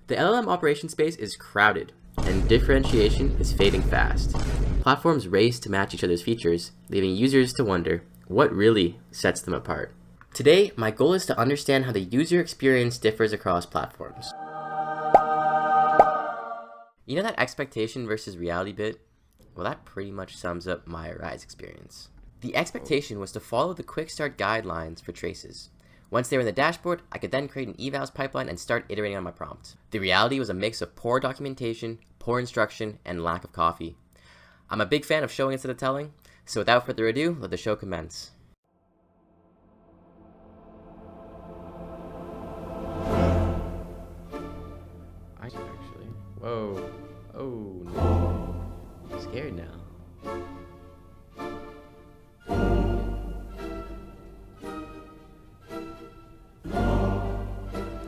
The LLM operation space is crowded, and differentiation is fading fast. Platforms race to match each other's features, leaving users to wonder what really sets them apart. Today, my goal is to understand how the user experience differs across platforms. You know that expectation versus reality bit? Well, that pretty much sums up my Arize experience. The expectation was to follow the quick start guidelines for traces. Once they were in the dashboard, I could then create an evals pipeline and start iterating on my prompt. The reality was a mix of poor documentation, poor instruction, and lack of coffee. I'm a big fan of showing instead of telling, so without further ado, let the show commence. I can actually. Whoa. Oh no. I'm scared now.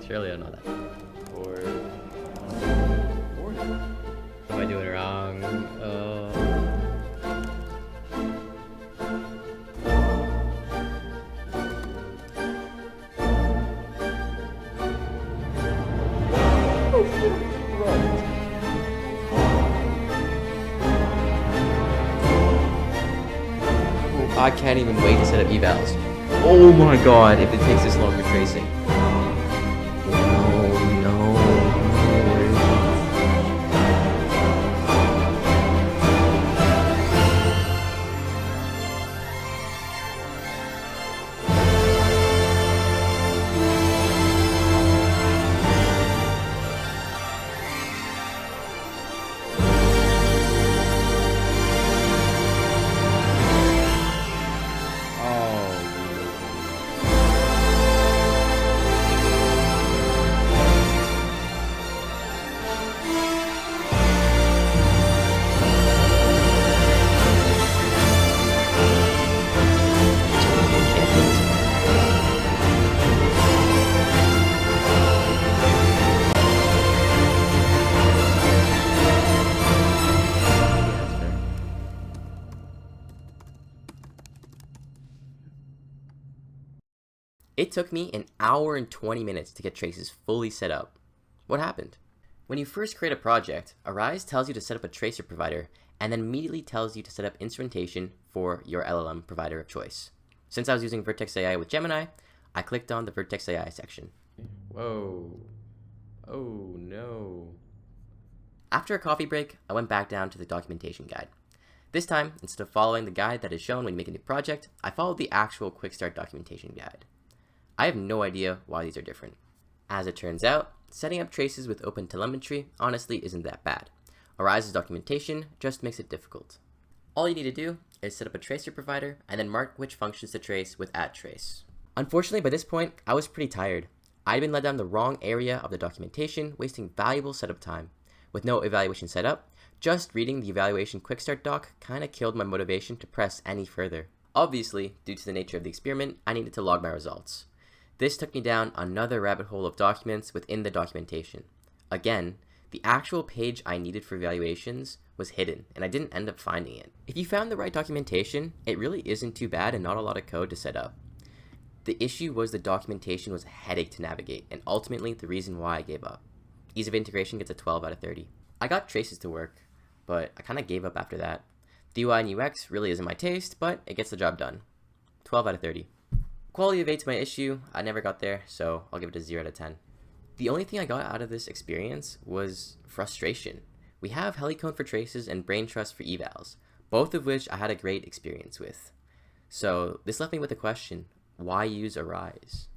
Surely I know that. Or am I doing it wrong? I can't even wait to set up evals. Oh my god, if it takes this long for tracing. It took me an hour and 20 minutes to get traces fully set up. What happened? When you first create a project, Arize tells you to set up a tracer provider and then immediately tells you to set up instrumentation for your LLM provider of choice. Since I was using Vertex AI with Gemini, I clicked on the Vertex AI section. Whoa. Oh no. After a coffee break, I went back down to the documentation guide. This time, instead of following the guide that is shown when you make a new project, I followed the actual quick start documentation guide. I have no idea why these are different. As it turns out, setting up traces with open telemetry honestly isn't that bad. Arize's documentation just makes it difficult. All you need to do is set up a tracer provider and then mark which functions to trace with @trace. Unfortunately, by this point, I was pretty tired. I'd been led down the wrong area of the documentation, wasting valuable setup time. With no evaluation set up, just reading the evaluation quick start doc kinda killed my motivation to press any further. Obviously, due to the nature of the experiment, I needed to log my results. This took me down another rabbit hole of documents within the documentation. Again, the actual page I needed for evaluations was hidden, and I didn't end up finding it. If you found the right documentation, it really isn't too bad and not a lot of code to set up. The issue was the documentation was a headache to navigate, and ultimately the reason why I gave up. Ease of integration gets a 12 out of 30. I got traces to work, but I kinda gave up after that. The UI and UX really isn't my taste, but it gets the job done. 12 out of 30. Quality of 8's my issue. I never got there, so I'll give it a 0 out of 10. The only thing I got out of this experience was frustration. We have Helicone for traces and Brain Trust for evals, both of which I had a great experience with. So this left me with the question, why use Arize?